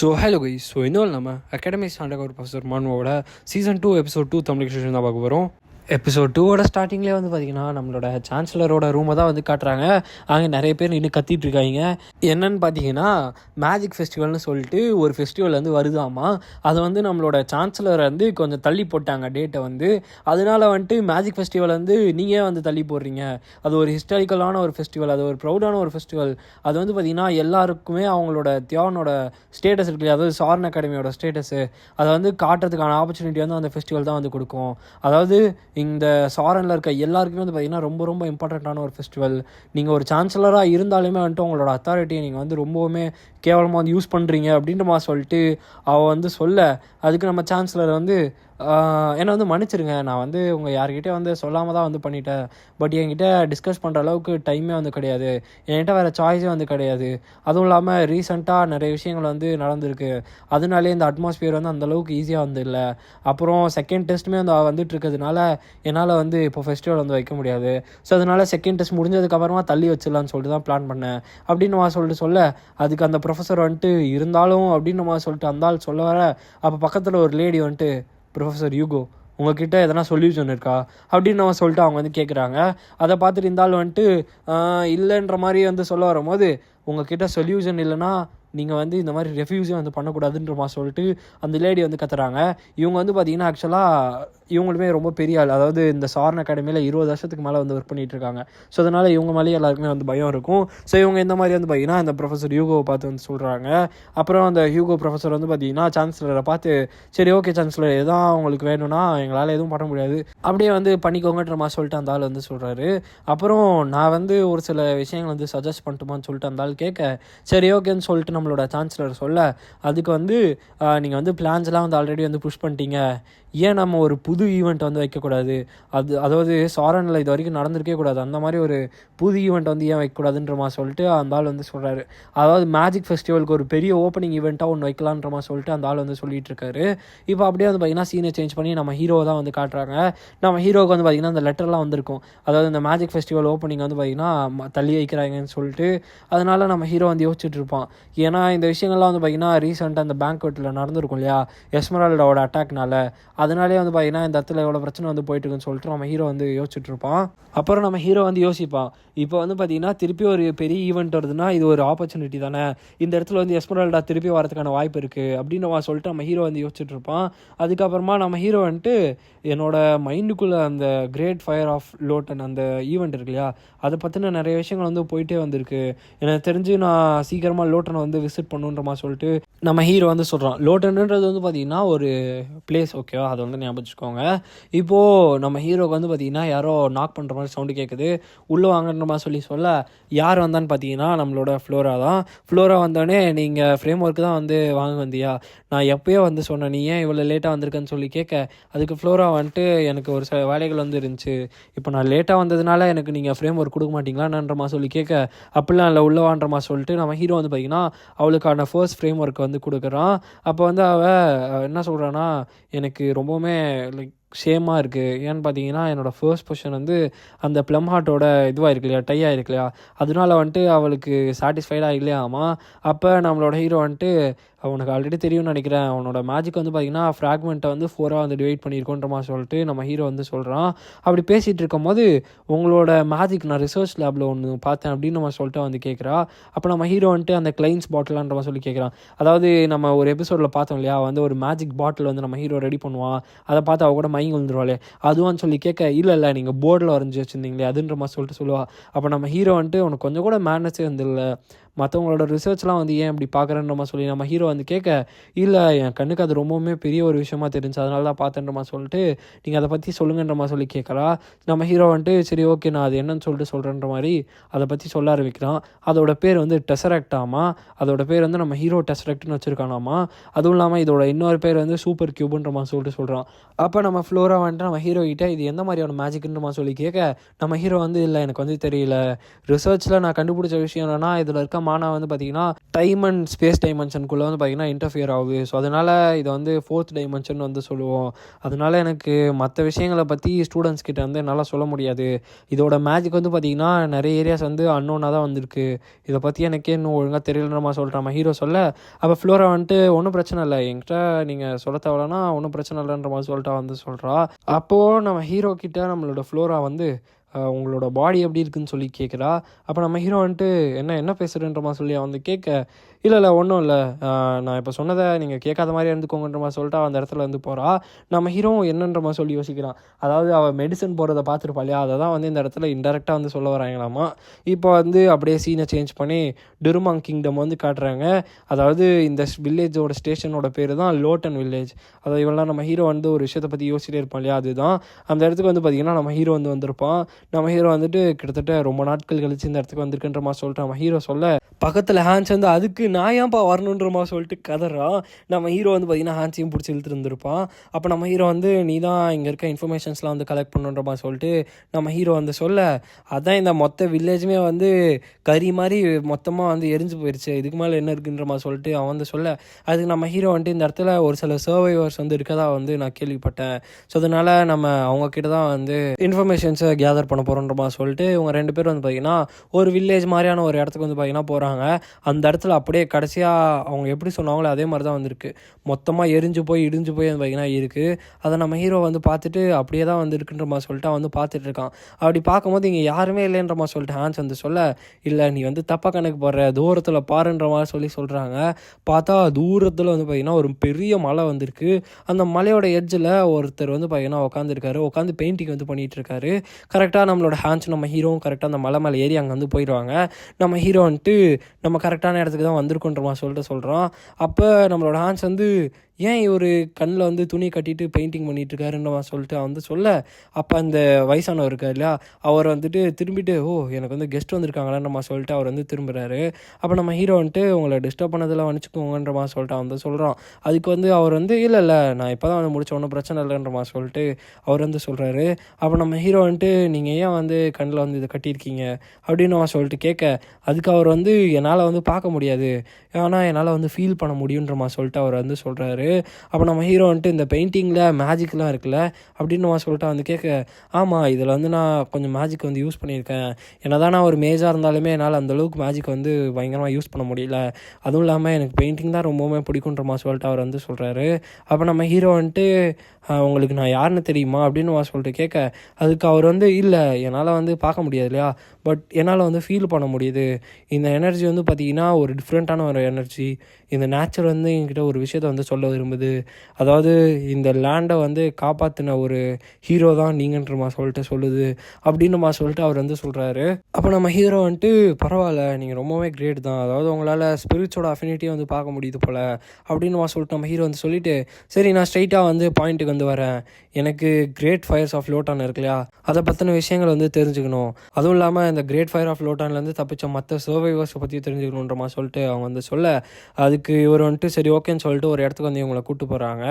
Hello guys. இன்னும் நம்ம academy standard ஒரு ப்ரொஃபஸர் மனுவோட சீசன் 2 எபிசோட் 2 தமிழ் செஷன் தான் பார்க்க போகிறோம். எபிசோட் 2ஓட ஸ்டார்டிங்லேயே வந்து பார்த்திங்கன்னா நம்மளோட சான்சலரோட ரூமை தான் வந்து காட்டுறாங்க. அங்கே நிறைய பேர் நின்று கத்திட்டு இருக்காங்க. என்னன்னு பார்த்தீங்கன்னா மேஜிக் ஃபெஸ்டிவல்னு சொல்லிட்டு ஒரு ஃபெஸ்டிவல் வந்து வருதாமா. அதை வந்து நம்மளோட சான்சலரை வந்து கொஞ்சம் தள்ளி போட்டாங்க டேட்டை வந்து. அதனால வந்துட்டு மேஜிக் ஃபெஸ்டிவல் வந்து நீங்கள் வந்து தள்ளி போடுறீங்க. அது ஒரு ஹிஸ்டாரிக்கலான ஒரு ஃபெஸ்டிவல், அது ஒரு ப்ரௌடான ஒரு ஃபெஸ்டிவல். அது வந்து பார்த்திங்கன்னா எல்லாருக்குமே அவங்களோட தியானோட ஸ்டேட்டஸ் இருக்கு, அதாவது சாரன் அகாடமியோட ஸ்டேட்டஸு அதை வந்து காட்டுறதுக்கான ஆப்பர்ச்சுனிட்டி வந்து அந்த ஃபெஸ்டிவல் தான் வந்து கொடுக்கும். அதாவது இந்த சாரனில் இருக்க எல்லாருக்குமே வந்து பார்த்திங்கன்னா ரொம்ப ரொம்ப இம்பார்ட்டண்ட்டான ஒரு ஃபெஸ்டிவல். நீங்கள் ஒரு சான்சலராக இருந்தாலுமே வந்துட்டு உங்களோட அத்தாரிட்டியை நீங்கள் வந்து ரொம்பவுமே கேவலமாக வந்து யூஸ் பண்ணுறீங்க அப்படின்ற மாதிரி சொல்லிட்டு அவள் வந்து அதுக்கு நம்ம சான்சலர் வந்து என்னை வந்து மன்னிச்சிருங்க, நான் வந்து உங்கள் யார்கிட்டே வந்து சொல்லாமல் தான் வந்து பண்ணிட்டேன். பட் என்கிட்ட டிஸ்கஸ் பண்ணுற அளவுக்கு டைமே வந்து கிடையாது, என்கிட்ட வேறு சாய்ஸே வந்து கிடையாது. அதுவும் இல்லாமல் ரீசெண்டாக நிறைய விஷயங்கள் வந்து நடந்திருக்கு, அதனாலே இந்த அட்மாஸ்பியர் வந்து அந்தளவுக்கு ஈஸியாக வந்து இல்லை. அப்புறம் செகண்ட் டெஸ்ட்டுமே வந்து வந்துட்டு இருக்கிறதுனால என்னால் வந்து இப்போ ஃபெஸ்டிவல் வந்து வைக்க முடியாது. ஸோ அதனால் செகண்ட் டெஸ்ட் முடிஞ்சதுக்கப்புறமா தள்ளி வச்சிடலான்னு சொல்லிட்டு தான் பிளான் பண்ணேன் அப்படின்னு சொல்லிட்டு அதுக்கு அந்த ப்ரொஃபஸர் வந்துட்டு இருந்தாலும் அப்படின்னு சொல்லிட்டு அந்த ஆள் சொல்ல வர, அப்போ பக்கத்தில் ஒரு லேடி வந்துட்டு, ப்ரொஃபஸர் யூகோ உங்ககிட்ட எதனா சொல்யூஷன் இருக்கா அப்படின்னு சொல்லிட்டு அவங்க வந்து கேட்குறாங்க. அதை பார்த்துட்டு இருந்தாலும் வந்துட்டு இல்லைன்ற மாதிரி வந்து சொல்ல வரும்போது, உங்ககிட்ட சொல்யூஷன் இல்லைன்னா நீங்கள் வந்து இந்த மாதிரி ரெஃப்யூஸே வந்து பண்ணக்கூடாதுன்ற மாதிரி சொல்லிட்டு அந்த லேடி வந்து கத்துறாங்க. இவங்க வந்து பார்த்திங்கன்னா ஆக்சுவலாக இவங்களுமே ரொம்ப பெரிய ஆள், அதாவது இந்த சாரன் அகாடமியில் 20 வருஷத்துக்கு மேலே வந்து ஒர்க் பண்ணிகிட்டு இருக்காங்க. ஸோ அதனால் இவங்க மேலேயே எல்லாருக்குமே வந்து பயம் இருக்கும். ஸோ இவங்க இந்த மாதிரி வந்து பார்த்திங்கன்னா அந்த ப்ரொஃபஸர் ஹியூகோவை பார்த்து வந்து சொல்கிறாங்க. அப்புறம் அந்த ஹியூகோ ப்ரொஃபஸர் வந்து பார்த்திங்கன்னா சான்சலரை பார்த்து, சரி ஓகே சான்சலர், எதான் உங்களுக்கு வேணும்னா எங்களால் எதுவும் பண்ண முடியாது, அப்படியே வந்து பண்ணிக்கோங்கன்ற மாதிரி சொல்லிட்டு அந்த ஆள் வந்து சொல்கிறாரு. அப்புறம் நான் வந்து ஒரு சில விஷயங்கள் வந்து சஜஸ்ட் பண்ணட்டுமான்னு சொல்லிட்டு அந்த ஆள் கேட்க, சரி ஓகேன்னு சொல்லிட்டு நம்மளோட சான்சலர் அதுக்கு வந்து நீங்கள் வந்து பிளான்ஸ்லாம் வந்து ஆல்ரெடி வந்து புஷ் பண்ணிட்டீங்க, ஏன் நம்ம ஒரு புது ஈவெண்ட் வந்து வைக்கக்கூடாது, அதாவது சாரனில் இது வரைக்கும் நடந்திருக்கே கூடாது, அந்த மாதிரி ஒரு புது ஈவெண்ட் வந்து ஏன் வைக்கக்கூடாதுன்ற மாதிரி சொல்லிட்டு அந்த ஆள் வந்து சொல்கிறாரு. அதாவது மேஜிக் ஃபெஸ்டிவலுக்கு ஒரு பெரிய ஓப்பனிங் ஈவெண்ட்டாக ஒன்று வைக்கலான்ற மாதிரி சொல்லிட்டு அந்த ஆள் வந்து சொல்லிட்டு இருக்காரு. இப்போ அப்படியே வந்து பார்த்திங்கன்னா சீனை சேஞ்ச் பண்ணி நம்ம ஹீரோவை தான் வந்து காட்டுறாங்க. நம்ம ஹீரோவுக்கு வந்து பார்த்திங்கன்னா அந்த லெட்டர்லாம் வந்திருக்கும், அதாவது இந்த மேஜிக் ஃபெஸ்டிவல் ஓப்பனிங் வந்து பார்த்திங்கன்னா தள்ளி வைக்கிறாங்கன்னு சொல்லிட்டு. அதனால் நம்ம ஹீரோ வந்து யோசிச்சுட்டு இருப்பான். ஏன்னா இந்த விஷயங்கள்லாம் வந்து பார்த்திங்கன்னா ரீசெண்டாக அந்த பேங்க்வெட்டில் நடந்திருக்கும் இல்லையா, எஸ்மரால்டாவோட அட்டாக்னால. அதனாலே வந்து பார்த்திங்கன்னா இந்த இடத்துல எவ்வளோ பிரச்சனை வந்து போயிட்டுருக்குன்னு சொல்லிட்டு நம்ம ஹீரோ வந்து யோசிச்சுட்டு இருப்பான். அப்புறம் நம்ம ஹீரோ வந்து யோசிப்பான், இப்போ வந்து பார்த்திங்கன்னா திருப்பி ஒரு பெரிய ஈவெண்ட் வருதுன்னா இது ஒரு ஆப்பர்ச்சுனிட்டி தானே, இந்த இடத்துல வந்து எஸ்மரால்டா திருப்பி வரதுக்கான வாய்ப்பு இருக்குது அப்படின்னு சொல்லிட்டு நம்ம ஹீரோ வந்து யோசிச்சுட்டு இருப்பான். அதுக்கப்புறமா நம்ம ஹீரோ வந்துட்டு, என்னோட மைண்டுக்குள்ளே அந்த கிரேட் ஃபயர் ஆஃப் லோட்டன் அந்த ஈவெண்ட் இருக்கு இல்லையா, அதை பற்றின நிறைய விஷயங்கள் வந்து போயிட்டே வந்திருக்கு, எனக்கு தெரிஞ்சு நான் சீக்கிரமாக லோட்டனை வந்து விசிட் பண்ணுன்ற மாதிரி சொல்லிட்டு நம்ம ஹீரோ வந்து சொல்கிறான். லோட்டன்ன்றது வந்து பார்த்திங்கன்னா ஒரு பிளேஸ், ஓகேவா, அதை வந்து ஞாபகம் வச்சுக்கோங்க. இப்போது நம்ம ஹீரோக்கு வந்து பார்த்திங்கன்னா யாரோ நாக் பண்ணுற மாதிரி சவுண்டு கேட்குது, உள்ளே வாங்கன்ற மாதிரி சொல்ல யார் வந்தான்னு பார்த்தீங்கன்னா நம்மளோட ஃப்ளோரா தான். ஃப்ளோரா வந்தோடனே, நீங்கள் ஃப்ரேம் ஒர்க்கு தான் வந்து வாங்க வந்தியா, நான் எப்போயோ வந்து சொன்னேன், நீ ஏன் இவ்வளோ லேட்டாக வந்திருக்கேன்னு சொல்லி கேட்க, அதுக்கு ஃப்ளோரா வந்துட்டு, எனக்கு ஒரு சில வேலைகள் வந்து இருந்துச்சு, இப்போ நான் லேட்டாக வந்ததுனால எனக்கு நீங்கள் ஃப்ரேம் ஒர்க் கொடுக்க மாட்டிங்களான்ற மாதிரி சொல்லி கேட்க, அப்படிலாம் இல்லை உள்ளவான்ற மாதிரி சொல்லிட்டு நம்ம ஹீரோ வந்து பார்த்திங்கன்னா அவளுக்கான ஃபர்ஸ்ட் ஃப்ரேம் ஒர்க் வந்து கொடுக்குறான். அப்போ வந்து அவள் என்ன சொல்கிறான்னா, எனக்கு ரொம்பவுமே லைக் ஷேமாக இருக்குது, ஏன்னு பார்த்தீங்கன்னா என்னோடய ஃபர்ஸ்ட் பொசிஷன் வந்து அந்த ப்ளம் ஹார்ட்டோட இதுவாக இருக்கு இல்லையா, டையாக இருக்கு இல்லையா, அதனால வந்துட்டு அவளுக்கு சாட்டிஸ்ஃபைடாக இல்லையாமா. அப்போ நம்மளோட ஹீரோ வந்துட்டு, அவனுக்கு ஆல்ரெடி தெரியும்னு நினைக்கிறேன், அவனோட மேஜிக் வந்து பார்த்திங்கன்னா ஃப்ராக்மெண்ட்டை வந்து 4 வந்து டிவைட் பண்ணியிருக்கோன்ற மாதிரி சொல்லிட்டு நம்ம ஹீரோ வந்து சொல்கிறான். அப்படி பேசிகிட்டு இருக்கும் போது, உங்களோட மேஜிக் நான் ரிசர்ச் லேபில் ஒன்று பார்த்தேன் அப்படின்னு நம்ம சொல்லிட்டு வந்து கேட்குறா. அப்போ நம்ம ஹீரோ வந்துட்டு அந்த கிளைன்ஸ் பாட்டிலான்ற மாதிரி சொல்லி கேட்குறான். அதாவது நம்ம ஒரு எபிசோடில் பார்த்தோம் இல்லையா, வந்து ஒரு மேஜிக் பாட்டில் வந்து நம்ம ஹீரோ ரெடி பண்ணுவான், அதை பார்த்து அவ கூட மயங்கி விழுந்துருவாளே, அதுவான்னு சொல்லி கேட்க, இல்லை நீங்கள் போர்டில் வரைஞ்சி வச்சுருந்தீங்களே அதுன்ற மாதிரி சொல்லிட்டு சொல்லுவா. அப்போ நம்ம ஹீரோ வந்துட்டு, உனக்கு கொஞ்சம் கூட மேனஸே வந்துடல, மற்றவங்களோட ரிசர்ச்லாம் வந்து ஏன் இப்படி பார்க்குறேன்ற மாதிரி சொல்லி நம்ம ஹீரோ வந்து கேட்க, இல்லை என் கண்ணுக்கு அது ரொம்பவுமே பெரிய ஒரு விஷயமா தெரிஞ்சு, அதனால தான் பார்த்தேன்ற மாதிரி சொல்லிட்டு, நீங்கள் அதை பற்றி சொல்லுங்கன்ற மாதிரி சொல்லி கேட்குறா. நம்ம ஹீரோ வந்துட்டு, சரி ஓகே நான் அது என்னன்னு சொல்லிட்டு சொல்கிறேன்ற மாதிரி அதை பற்றி சொல்ல ஆரம்பிக்கிறான். அதோட பேர் வந்து டெசராக்டாமா, அதோட பேர் வந்து நம்ம ஹீரோ டெசராக்ட்னு வச்சுருக்கானாமா. அதுவும் இல்லாமல் இதோட இன்னொரு பேர் வந்து சூப்பர் கியூப்ன்ற மாதிரி சொல்லிட்டு சொல்கிறான். அப்போ நம்ம ஃப்ளோரா வந்துட்டு நம்ம ஹீரோ கிட்ட இது எந்த மாதிரியான மேஜிக்ன்ற மாதிரி சொல்லி கேட்க, நம்ம ஹீரோ வந்து இல்லை எனக்கு வந்து தெரியல, ரிசர்ச்சில் நான் கண்டுபிடிச்ச விஷயம் என்னன்னா, இதில் இருக்க மானா வந்து பார்த்திங்கன்னா டைம் அண்ட் ஸ்பேஸ் டைமென்ஷனுக்குள்ளே வந்து பார்த்திங்கன்னா இன்டர்ஃபியர் ஆகுது. ஸோ அதனால் இதை வந்து 4th டைமென்ஷன் வந்து சொல்லுவோம். அதனால் எனக்கு மற்ற விஷயங்களை பற்றி ஸ்டூடெண்ட்ஸ் கிட்ட வந்து என்னால் சொல்ல முடியாது. இதோட மேஜிக் வந்து பார்த்திங்கன்னா நிறைய ஏரியாஸ் வந்து அன்னோனாக தான் வந்திருக்கு. இதை பற்றி எனக்கே இன்னும் ஒழுங்காக தெரியலன்றமா சொல்லிட்டு நம்ம ஹீரோ சொல்ல, அப்போ ஃப்ளோரா வந்துட்டு ஒன்றும் பிரச்சனை இல்லை, என்கிட்ட நீங்கள் சொல்ல தேவைன்னா ஒன்றும் பிரச்சனை இல்லைன்ற மாதிரி சொல்லிட்டு வந்து சொல்கிறா. அப்போது நம்ம ஹீரோ கிட்ட நம்மளோட ஃப்ளோரா வந்து உங்களோட பாடி எப்படி இருக்குன்னு சொல்லி கேட்குறா. அப்போ நம்ம ஹீரோ வந்துட்டு என்ன பேசுகிறேன்றமா சொல்லி வந்து கேட்க, இல்லை ஒன்றும் இல்லை, நான் இப்போ சொன்னதை நீங்கள் கேட்காத மாதிரி இருந்துக்கோங்கன்ற மாதிரி சொல்லிட்டு அந்த இடத்துல வந்து போகிறா. நம்ம ஹீரோ என்னன்ற மாதிரி சொல்லி யோசிக்கிறான். அதாவது அவள் மெடிசன் போகிறத பார்த்துருப்பா இல்லையா, அதை தான் வந்து இந்த இடத்துல இன்டெரக்டாக வந்து சொல்ல வராங்களாமா. இப்போ வந்து அப்படியே சீனை சேஞ்ச் பண்ணி டுருமாங் கிங்டம் வந்து காட்டுறாங்க. அதாவது இந்த வில்லேஜோட ஸ்டேஷனோட பேர் தான் லோட்டன் வில்லேஜ். அதாவது இவெல்லாம் நம்ம ஹீரோ வந்து ஒரு விஷயத்தை பற்றி யோசிச்சுட்டே இருப்பான் இல்லையா, அதுதான் அந்த இடத்துக்கு வந்து பார்த்திங்கன்னா நம்ம ஹீரோ வந்து வந்திருப்பான். நம்ம ஹீரோ வந்துட்டு கிட்டத்தட்ட ரொம்ப நாட்கள் கழிச்சு இந்த இடத்துக்கு வந்திருக்குன்ற மாதிரி சொல்லிட்டு நம்ம ஹீரோ சொல்ல, பக்கத்தில் ஹான்ஸ் வந்து அதுக்கு நான் ஏன்ப்பா வரணுன்ற மாதிரி சொல்லிட்டு கதறான். நம்ம ஹீரோ வந்து பார்த்திங்கன்னா ஹான்ஸையும் பிடிச்சி இழுத்துட்டு இருந்திருப்பான். அப்போ நம்ம ஹீரோ வந்து நீ தான் இங்கே இருக்க இன்ஃபர்மேஷன்ஸ்லாம் வந்து கலெக்ட் பண்ணுன்ற மாதிரி சொல்லிட்டு நம்ம ஹீரோ வந்து சொல்ல, அதான் இந்த மொத்த வில்லேஜுமே வந்து கறி மாதிரி மொத்தமாக வந்து எரிஞ்சு போயிடுச்சு, இதுக்கு மேலே என்ன இருக்குன்ற மாதிரி சொல்லிட்டு அவன் வந்து சொல்ல, அதுக்கு நம்ம ஹீரோ வந்துட்டு இந்த இடத்துல ஒரு சில சர்வைவர்ஸ் வந்து இருக்கதா வந்து நான் கேள்விப்பட்டேன். ஸோ அதனால் நம்ம அவங்கக்கிட்ட தான் வந்து இன்ஃபர்மேஷன்ஸை கேதர் பண்ண போகிறோன்ற மாதிரி சொல்லிட்டு இவங்க 2 பேர் வந்து பார்த்திங்கன்னா ஒரு வில்லேஜ் மாதிரியான ஒரு இடத்துக்கு வந்து பார்த்திங்கன்னா போகிறாங்க. அந்த இடத்துல அப்படியே கடைசியாக அவங்க எப்படி சொன்னாங்களோ அதே மாதிரி தான் வந்திருக்கு. மொத்தமாக எரிஞ்சு போய் இடிஞ்சு போய் வந்து பார்த்திங்கன்னா இருக்குது. அதை நம்ம ஹீரோ வந்து பார்த்துட்டு அப்படியே தான் வந்து இருக்குன்ற மாதிரி சொல்லிட்டு வந்து பார்த்துட்டு இருக்கான். அப்படி பார்க்கும்போது இங்கே யாருமே இல்லைன்ற மாதிரி சொல்லிட்டு ஹான்ஸ் வந்து சொல்ல, இல்லை நீ வந்து தப்பாக கணக்கு போடுற, தூரத்தில் பாருன்ற மாதிரி சொல்கிறாங்க. பார்த்தா தூரத்தில் வந்து பார்த்திங்கன்னா ஒரு பெரிய மலை வந்திருக்கு. அந்த மலையோட எட்ஜில் ஒருத்தர் வந்து பார்த்திங்கன்னா உட்காந்து பெயிண்டிங் வந்து பண்ணிகிட்டு இருக்காரு. கரெக்டாக நம்மளோட ஹான்ஸ் நம்ம ஹீரோவும் கரெக்டாக அந்த மலை மேலே ஏறி அங்கே வந்து போயிடுவாங்க. நம்ம ஹீரோ வந்துட்டு நம்ம கரெக்டான இடத்துக்கு தான் வந்திருக்கோன்ற மாதிரி சொல்லிட்டு சொல்கிறோம். அப்போ நம்மளோட ஹான்ஸ் வந்து ஏன் இவர் கண்ணில் வந்து துணி கட்டிட்டு பெயிண்டிங் பண்ணிகிட்ருக்காருன்ற மாதிரி சொல்லிட்டு வந்து சொல்ல, அப்போ அந்த வயசானவர் இருக்கார் இல்லையா, அவர் வந்துட்டு திரும்பிட்டு எனக்கு வந்து கெஸ்ட் வந்திருக்காங்களான்ற மாதிரி சொல்லிட்டு அவர் வந்து திரும்புகிறாரு. அப்போ நம்ம ஹீரோ வந்துட்டு உங்களை டிஸ்டர்ப் பண்ணதில் மன்னிச்சுக்கோங்கன்ற மாதிரி சொல்லிட்டு வந்து சொல்கிறோம். அதுக்கு வந்து அவர் வந்து இல்லை நான் இப்போ தான் வந்து முடிச்ச ஒன்றும் பிரச்சனை இல்லைன்ற மாதிரி சொல்லிட்டு அவர் வந்து சொல்கிறாரு. அப்போ நம்ம ஹீரோ வந்துட்டு நீங்கள் ஏன் வந்து கண்ணில் வந்து இதை கட்டியிருக்கீங்க அப்படின்னு அவன் சொல்லிட்டு கேட்க, அதுக்கு அவர் வந்து என்னால் வந்து பார்க்க முடியாது, ஆனால் என்னால் வந்து ஃபீல் பண்ண முடியுன்ற மாதிரி சொல்லிட்டு அவர் வந்து சொல்கிறாரு. அப்போ நம்ம ஹீரோ வந்துட்டு இந்த பெயிண்டிங்கில் மேஜிக்லாம் இருக்குல்ல அப்படின்னு நான் சொல்லிட்டு வந்து கேட்க, ஆமாம் இதில் வந்து நான் கொஞ்சம் மேஜிக் வந்து யூஸ் பண்ணியிருக்கேன், என்ன தான் நான் ஒரு மேஜாக இருந்தாலுமே என்னால் அந்தளவுக்கு மேஜிக் வந்து பயங்கரமாக யூஸ் பண்ண முடியல, அதுவும் இல்லாமல் எனக்கு பெயிண்டிங் தான் ரொம்பவுமே பிடிக்குன்ற மாதிரி சொல்லிட்டு அவர் வந்து சொல்கிறாரு. அப்போ நம்ம ஹீரோ வந்துட்டு உங்களுக்கு நான் யாருன்னு தெரியுமா அப்படின்னு சொல்லிட்டு கேட்க, அதுக்கு அவர் வந்து இல்லை என்னால் வந்து பார்க்க முடியாது இல்லையா, பட் என்னால் வந்து ஃபீல் பண்ண முடியுது, இந்த எனர்ஜி வந்து பார்த்திங்கன்னா ஒரு டிஃப்ரெண்ட்டான ஒரு எனர்ஜி, இந்த நேச்சர் வந்து என்கிட்ட ஒரு விஷயத்தை வந்து சொல்ல விரும்புது, அதாவது இந்த லேண்டை வந்து காப்பாற்றின ஒரு ஹீரோ தான் நீங்கன்ற மாதிரி சொல்லிட்டு சொல்லுது அப்படின்னு சொல்லிட்டு அவர் வந்து சொல்கிறாரு. அப்போ நம்ம ஹீரோ வந்துட்டு பரவாயில்ல நீங்கள் ரொம்பவே கிரேட் தான், அதாவது உங்களால் ஸ்பிரிட்ஸோட அஃபினிட்டியை வந்து பார்க்க முடியுது போல் அப்படின்னு சொல்லிட்டு நம்ம ஹீரோ வந்து சொல்லிவிட்டு, சரி நான் ஸ்ட்ரைட்டாக வந்து பாயிண்ட்டுக்கு வந்து வரேன், எனக்கு கிரேட் ஃபயர்ஸ் ஆஃப் லோட்டான் இருக்கு இல்லையா, அதை பற்றின விஷயங்கள் வந்து தெரிஞ்சுக்கணும், அதுவும் இல்லாமல் இந்த கிரேட் ஃபயர் ஆஃப் லோட்டான்லேருந்து தப்பிச்ச மற்ற சர்வைவர்ஸை பற்றி தெரிஞ்சுக்கணுன்ற மாதிரி சொல்லிட்டு அவங்க வந்து சொல்ல, அதுக்கு இவர் வந்துட்டு சரி ஓகேன்னு சொல்லிட்டு ஒரு இடத்துக்கு வந்து இவங்களை கூப்பிட்டு போகிறாங்க.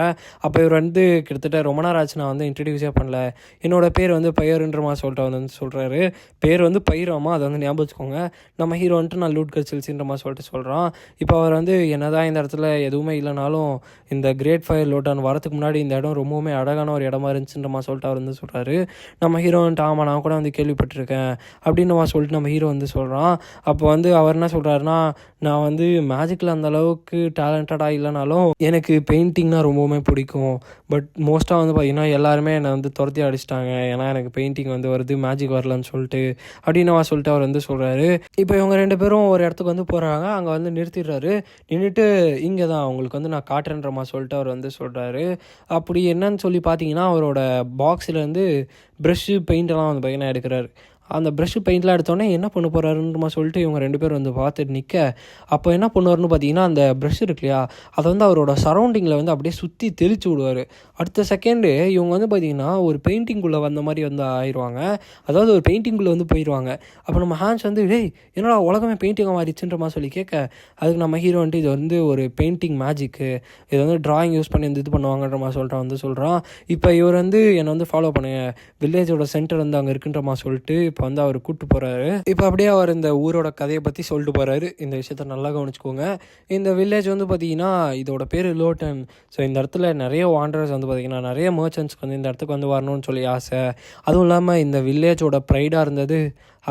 அப்போ இவர் வந்து கிட்டத்தட்ட ரொம்ப நேரம் ஆச்சு நான் வந்து இன்ட்ரடியூஸே பண்ணல, என்னோடய பேர் வந்து பயிர்ன்ற மாதிரி சொல்லிட்டு வந்து சொல்கிறாரு. பேர் வந்து பயிராமா, அதை வந்து ஞாபகம் வச்சுக்கோங்க. நம்ம ஹீரோ வந்துட்டு நான் லூட் கச்சில்ஸின்ற மாதிரி சொல்லிட்டு சொல்கிறான். இப்போ அவர் வந்து என்னதான் இந்த இடத்துல எதுவுமே இல்லைனாலும் இந்த கிரேட் ஃபயர் லோட்டான் வரத்துக்கு முன்னாடி இந்த இடம் ரொம்பவுமே அழகான ஒரு இடமா இருந்துச்சுன்ற மாதிரி சொல்லிட்டு அவர் வந்து சொல்கிறாரு. நம்ம ஹீரோ வந்துட்டு ஆமாம் நான் கூட வந்து கேள்விப்பட்டிருக்கேன் அப்படின்னு சொல்லிட்டு நம்ம ஹீரோ வந்து சொல்கிறான். அப்போ வந்து அவர் என்ன சொல்கிறாருன்னா, நான் வந்து மேஜிக்கில் அந்த அளவுக்கு டேலண்டடாக இல்லைனாலும் எனக்கு பெயிண்டிங்னால் ரொம்பவுமே பிடிக்கும், பட் மோஸ்ட்டாக வந்து பார்த்திங்கன்னா எல்லாருமே என்னை வந்து துரத்தி அடிச்சிட்டாங்க, ஏன்னா எனக்கு பெயிண்டிங் வந்து வருது மேஜிக் வரலன்னு சொல்லிட்டு அப்படின்னு சொல்லிட்டு அவர் வந்து சொல்கிறாரு. இப்போ இவங்க 2 பேரும் ஒரு இடத்துக்கு வந்து போகிறாங்க, அங்கே வந்து நிறுத்திடுறாரு. நின்றுட்டு இங்கே தான் அவங்களுக்கு வந்து நான் காட்டுறேன்ற மாதிரி சொல்லிட்டு அவர் வந்து சொல்கிறாரு. அப்படி என்னன்னு சொல்லி பார்த்தீங்கன்னா அவரோட பாக்ஸ்லேருந்து ப்ரெஷ்ஷு பெயிண்டெல்லாம் வந்து பார்த்திங்கன்னா எடுக்கிறாரு. அந்த ப்ரஷ்ஷு பெயிண்ட்லாம் எடுத்தோடனே என்ன பண்ண போகிறாருன்றமா சொல்லிட்டு இவங்க 2 பேர் வந்து பார்த்துட்டு நிற்க, அப்போ என்ன பண்ணுவார்னு பார்த்தீங்கன்னா அந்த ப்ரஷ் இருக்கு இல்லையா, அதை வந்து அவரோட சரௌண்டிங்கில் வந்து அப்படியே சுற்றி தெளித்து விடுவார். அடுத்த செகண்டு இவங்க வந்து பார்த்திங்கன்னா ஒரு பெயிண்டிங்குள்ளே வந்த மாதிரி வந்து ஆயிடுவாங்க, அதாவது ஒரு பெயிண்டிங்குள்ளே வந்து போயிடுவாங்க. அப்போ நம்ம ஹான்ஸ் வந்து என்னடா உலகமே பெயிண்டிங்காக மாறிடுச்சுன்ற மாதிரி சொல்லி கேட்க, அதுக்கு நம்ம ஹீரோ வந்துட்டு இது வந்து ஒரு பெயிண்டிங் மேஜிக்கு, இது வந்து ட்ராயிங் யூஸ் பண்ணி வந்து இது பண்ணுவாங்கன்ற மாதிரி சொல்லிட்டு வந்து சொல்கிறான். இப்போ இவர் வந்து என்னை வந்து ஃபாலோ பண்ணுங்க, வில்லேஜோட சென்டர் வந்து அங்கே இருக்குன்ற மாதிரி சொல்லிட்டு இப்போ வந்து அவர் கூப்பிட்டு போகிறாரு. இப்போ அப்படியே அவர் இந்த ஊரோட கதையை பற்றி சொல்லிட்டு போகிறாரு. இந்த விஷயத்த நல்லா கவனிச்சுக்கோங்க. இந்த வில்லேஜ் வந்து பார்த்திங்கன்னா இதோட பேர் லோட்டன். ஸோ இந்த இடத்துல நிறைய வாண்டர்ஸ் வந்து பார்த்திங்கன்னா நிறைய மர்ச்சன்ட்ஸ்க்கு வந்து இந்த இடத்துக்கு வந்து வரணும்னு சொல்லி ஆசை. அதுவும் இல்லாமல் இந்த வில்லேஜோட ப்ரைடாக இருந்தது